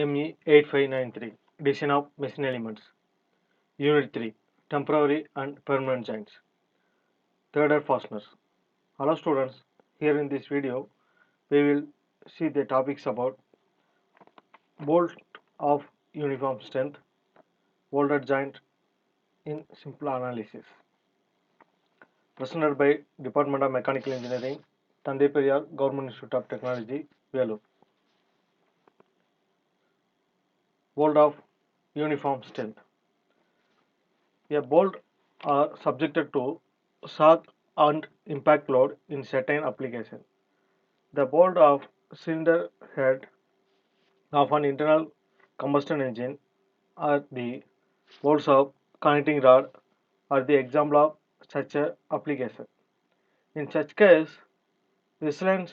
ME 8593 Design of Machine Elements. Unit 3 Temporary and Permanent Joints. Third are fasteners. Hello students, here in this video we will see the topics about bolt of uniform strength, welded joint in simple analysis. Presented by Department of Mechanical Engineering, Tandai Periyar Government Institute of Technology, Vellore. Bolt of uniform strength. A bolt are subjected to shock and impact load in certain application. The bolt of cylinder head of an internal combustion engine or the bolts of connecting rod are the example of such a application. In such case, resilience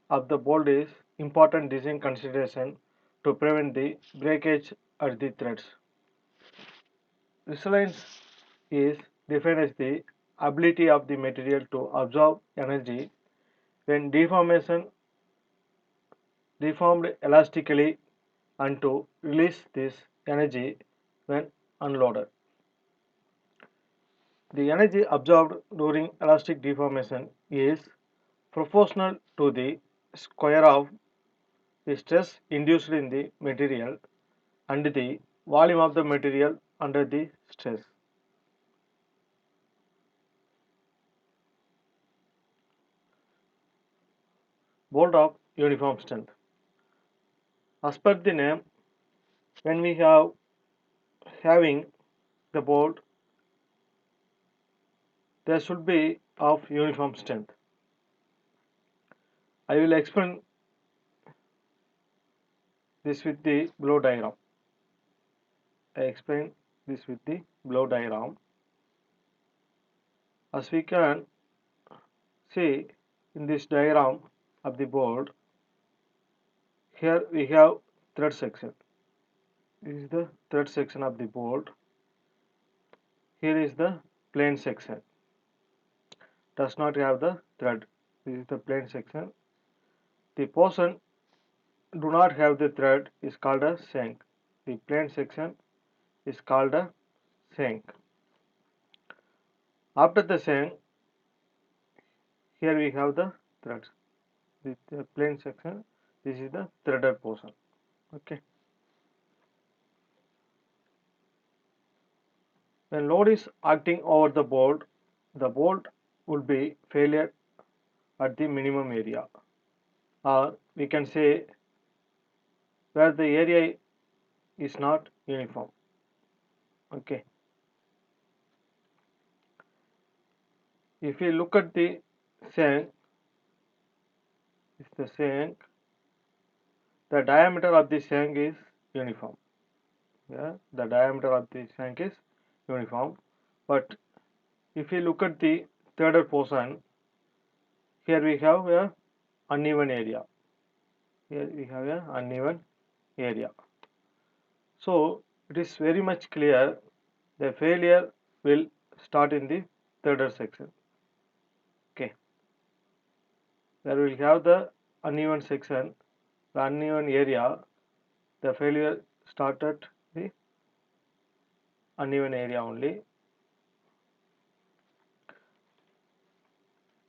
of the bolt is important design consideration to prevent the breakage at the threads. Resilience is defined as the ability of the material to absorb energy when deformed elastically and to release this energy when unloaded. The energy absorbed during elastic deformation is proportional to the square of the stress induced in the material and the volume of the material under the stress. Bolt of uniform strength. As per the name, when we have having the bolt, there should be of uniform strength. I will explain this with the below diagram. I explain this with the below diagram. As we can see in this diagram of the board, here we have thread section. This is the thread section of the board. Here is the plain section. Does not have the thread. This is the plain section. The portion do not have the thread is called a shank. The plain section is called a shank. After the shank, here we have the threads. The plain section, this is the threaded portion. Okay. When load is acting over the bolt will be failure at the minimum area, or we can say where the area is not uniform. Okay. If we look at the shank, the diameter of the shank is uniform. Yeah, the diameter of the shank is uniform. But if we look at the threaded portion, here we have a uneven area. Here we have a uneven area. So it is very much clear the failure will start in the threaded section. Okay. There will have the uneven section, the uneven area, the failure started the uneven area only.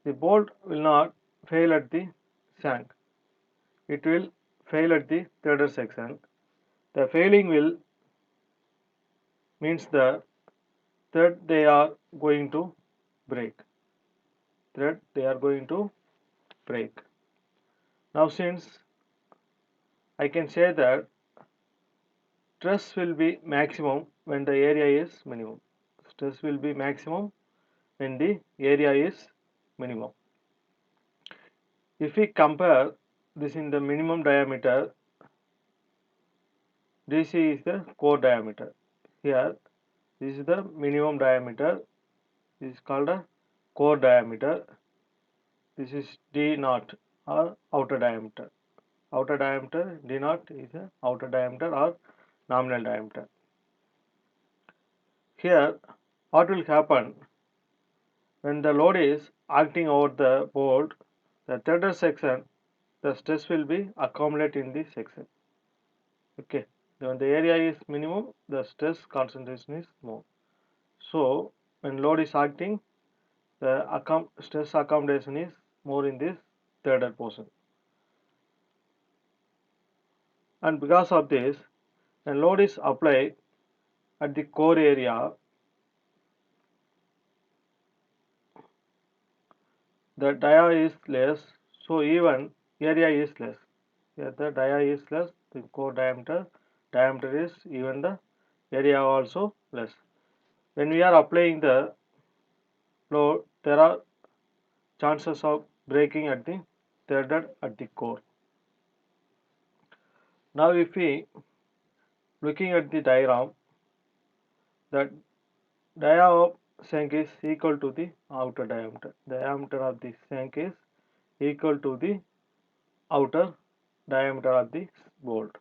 The bolt will not fail at the shank. It will fail at the threaded section. The failing will means the thread they are going to break. Thread they are going to break. Now since I can say that stress will be maximum when the area is minimum. Stress will be maximum when the area is minimum. If we compare this in the minimum diameter, DC is the core diameter. Here, this is the minimum diameter. This is called a core diameter. This is D naught or outer diameter. Outer diameter D naught is the outer diameter or nominal diameter. Here, what will happen when the load is acting over the bolt? The threaded section, the stress will be accumulated in this section. Okay, when the area is minimum, the stress concentration is more. So when load is acting, the stress accommodation is more in this third portion. And because of this, when load is applied at the core area, the dia is less, so even area is less. Here the dia is less, the core diameter is even the area also less. When we are applying the load, there are chances of breaking at the threaded at the core. Now if we looking at the diagram, the dia of shank is equal to the outer diameter. Diameter of the shank is equal to the outer diameter of the bolt.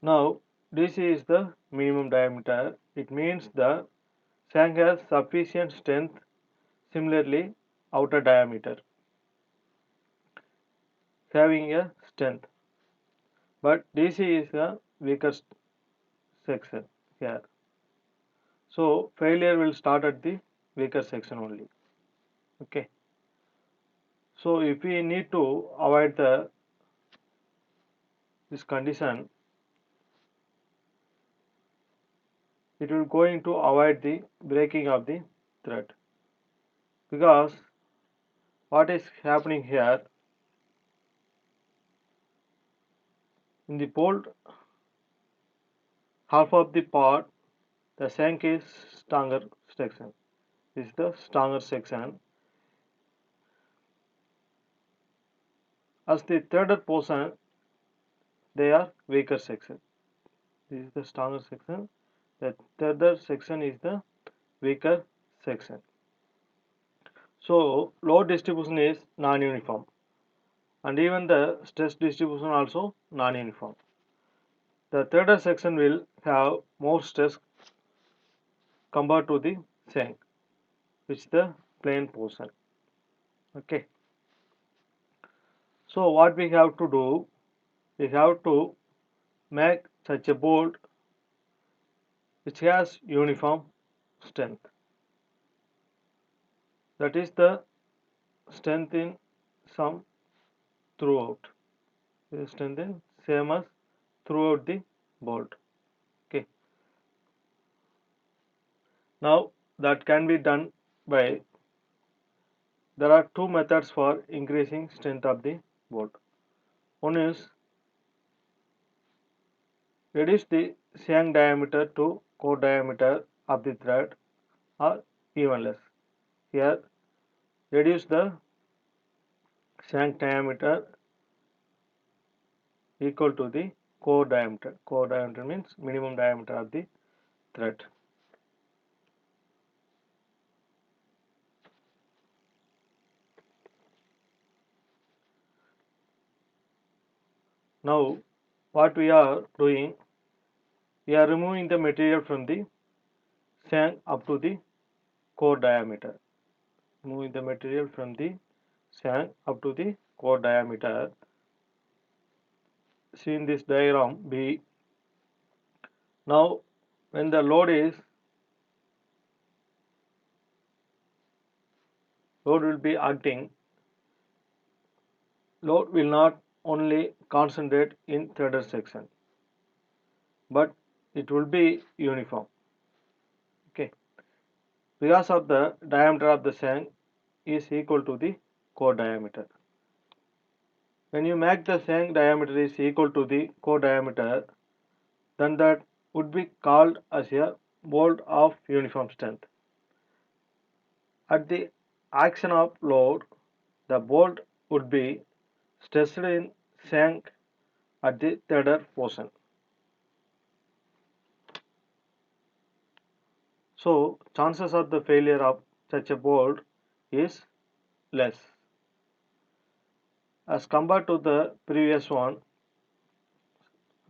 Now this is the minimum diameter. It means the shank has sufficient strength. Similarly, outer diameter having a strength, but DC is a weaker section here. So failure will start at the weaker section only. Okay. So if we need to avoid this condition, it will going to avoid the breaking of the thread, because what is happening here in the bolt, half of the part, the shank is stronger section. This is the stronger section. As the threaded portion, they are weaker section. This is the stronger section. The threaded section is the weaker section. So load distribution is non-uniform, and even the stress distribution also non-uniform. The threaded section will have more stress compared to the shank, which is the plain portion. Okay. So what we have to do, we have to make such a bolt which has uniform strength. That is the strength in sum throughout. The strength in same as throughout the bolt. Okay. Now that can be done by, there are two methods for increasing strength of the bolt. One is reduce the shank diameter to core diameter of the thread, or even less. Here reduce the shank diameter equal to the core diameter. Core diameter means minimum diameter of the thread. Now what we are doing, we are removing the material from the shank up to the core diameter. Moving the material from the shank up to the core diameter. See in this diagram B. Now when the load will be acting, load will not only concentrate in threaded section, but it will be uniform. Okay, because of the diameter of the shank is equal to the core diameter. When you make the shank diameter is equal to the core diameter, then that would be called as a bolt of uniform strength. At the action of load, the bolt would be stressed in shank at the threaded portion. So chances of the failure of such a bolt is less as compared to the previous one.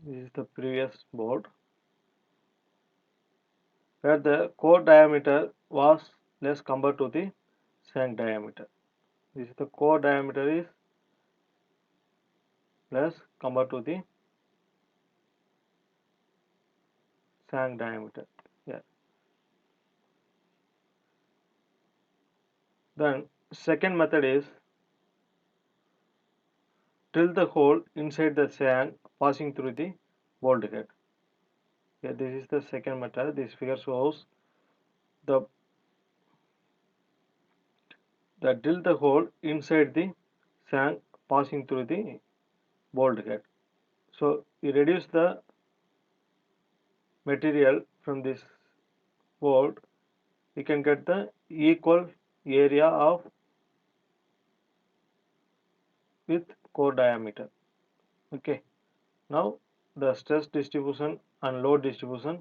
This is the previous bolt where the core diameter was less compared to the shank diameter. This is the core diameter is plus compared to the shank diameter. Yeah. Then second method is drill the hole inside the shank passing through the bolt head. Yeah, this is the second method. This figure shows the drill the hole inside the shank passing through the bolt head. So you reduce the material from this bolt, you can get the equal area of with core diameter. Okay. Now the stress distribution and load distribution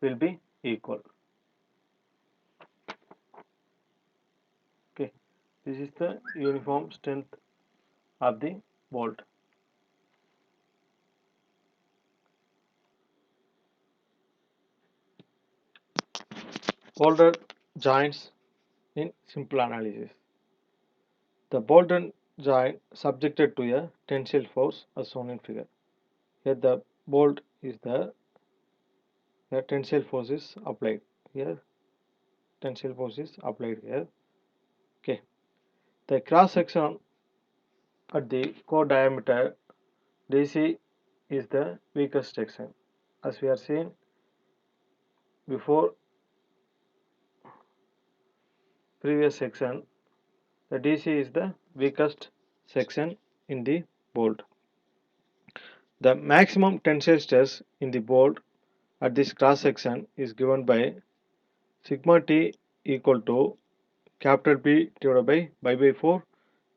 will be equal. Okay. This is the uniform strength of the bolt. Bolted joints in simple analysis. The bolted joint subjected to a tensile force as shown in figure. Here the bolt is the tensile force is applied. Here tensile force is applied here. Okay. The cross section at the core diameter DC is the weakest section. As we are seeing before previous section, the DC is the weakest section in the bolt. The maximum tensile stress in the bolt at this cross section is given by sigma T equal to capital P divided by pi by 4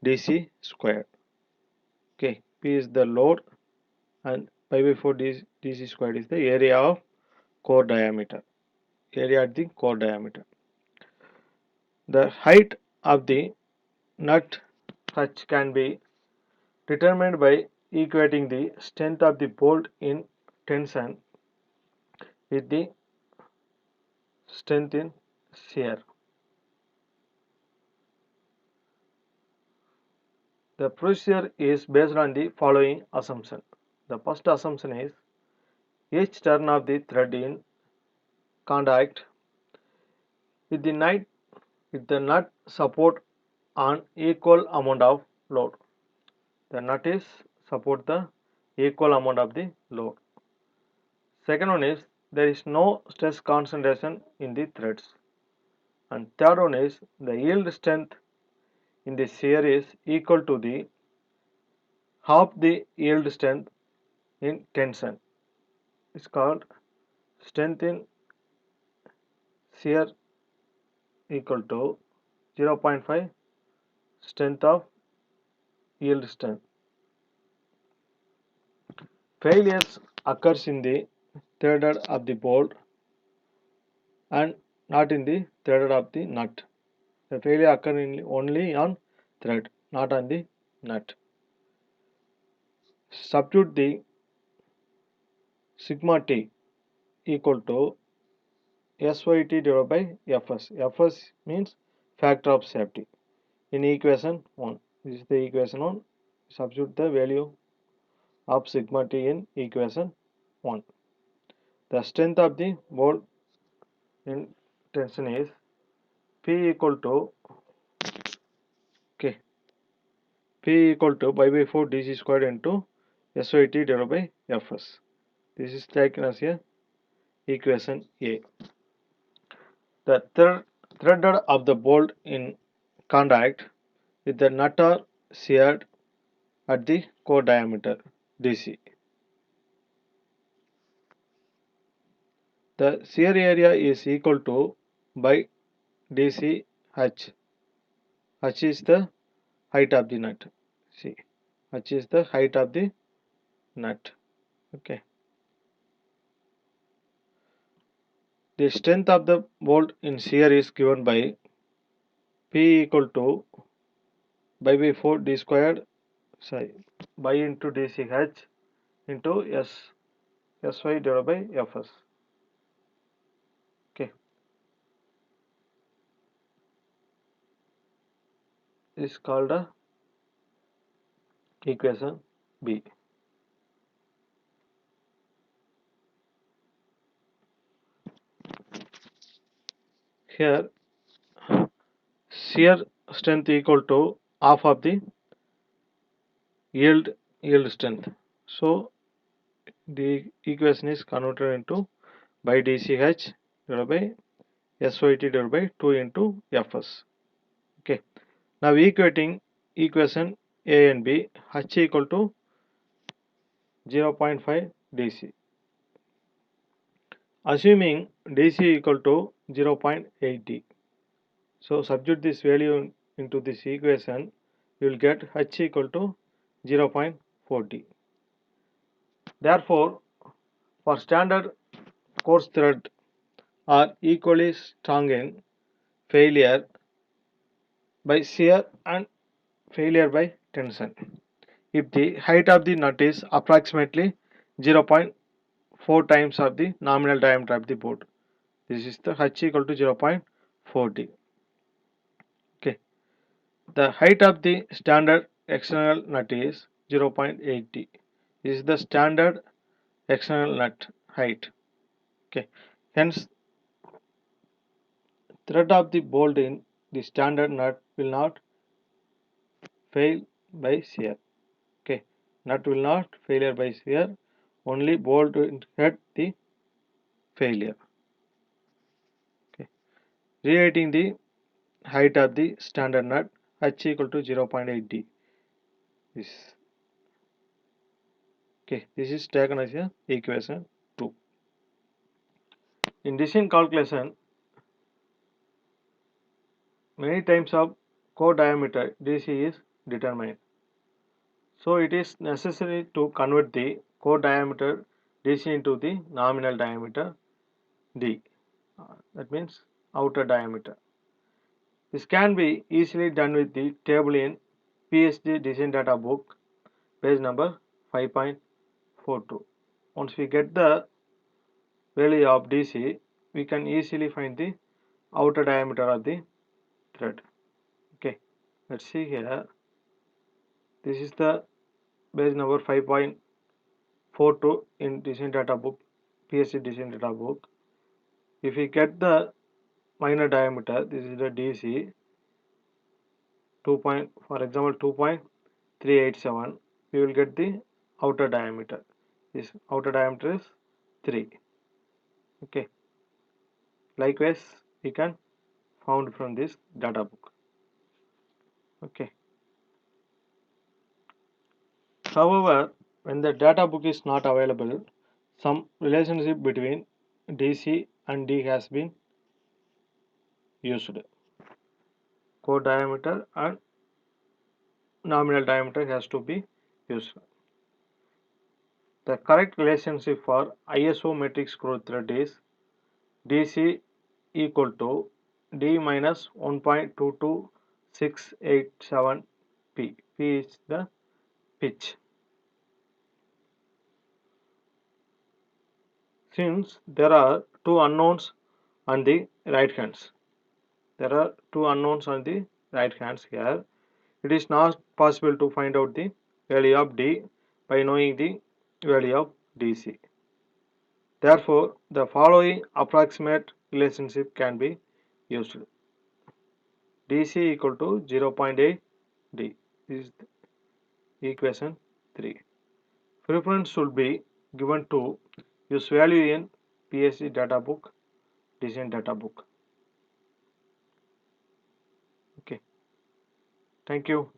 DC squared. Okay, P is the load and pi by 4 DC squared is the area of core diameter. Area at the core diameter. The height of the nut H can be determined by equating the strength of the bolt in tension with the strength in shear. The procedure is based on the following assumption. The first assumption is each turn of the thread in contact with the nut support an equal amount of load. The nut is support the equal amount of the load. Second one is there is no stress concentration in the threads. And third one is the yield strength in the shear is equal to the half the yield strength in tension. It's called strength in shear equal to 0.5 strength of yield strength. Failures occurs in the threaded of the bolt and not in the threaded of the nut. The failure occurs only on thread, not on the nut. Substitute the sigma T equal to SYT divided by Fs. Fs means factor of safety. In equation 1, this is the equation 1. Substitute the value of sigma T in equation 1. The strength of the bolt in tension is P equal to okay, P equal to pi by 4 DC squared into SYT divided by Fs. This is taken as a equation A. The threaded of the bolt in contact with the nut are sheared at the core diameter DC. The shear area is equal to by DC H. H is the height of the nut. See, H is the height of the nut. Okay. The strength of the bolt in shear is given by P equal to by 4 D squared, sorry, by into DCH into Sy divided by Fs. Okay. This is called a equation B. here shear strength equal to half of the yield strength. So the equation is converted into by dch divided by SYT divided by 2 into Fs. Okay. Now equating equation A and B, H equal to 0.5 dc. Assuming dc equal to 0.8 d. So substitute this value into this equation, you will get H equal to 0.4 d. Therefore, for standard coarse thread are equally strong in failure by shear and failure by tension if the height of the nut is approximately 0.4 times of the nominal diameter of the bolt. This is the H equal to 0.4 d. Okay. The height of the standard external nut is 0.8 d. This is the standard external nut height. Okay. Hence, thread of the bolt in the standard nut will not fail by shear. Okay. Nut will not failure by shear. Only bolt will get the failure. Okay. Rewriting the height of the standard nut H equal to 0.8 d. This okay. This is taken as a equation 2. In design calculation, many times of core diameter DC is determined. So it is necessary to convert the core diameter DC into the nominal diameter D. That means outer diameter. This can be easily done with the table in PSD design data book page number 5.42. Once we get the value of DC, we can easily find the outer diameter of the thread. Okay, let's see here. This is the page number 5.42 in design data book, PSD design data book. If we get the minor diameter, this is the DC 2. For example 2.387, we will get the outer diameter. This outer diameter is 3. Okay. Likewise, we can found from this data book. Okay. However, when the data book is not available, some relationship between DC and D has been used. Core diameter and nominal diameter has to be used. The correct relationship for ISO metric screw thread is DC equal to D minus 1.22687 P. P is the pitch. Since there are two unknowns on the right hands, here, it is not possible to find out the value of D by knowing the value of DC. Therefore, the following approximate relationship can be used. DC equal to 0.8 D. This is equation 3. Preference should be given to use value in PSD data book, design data book. Okay. Thank you.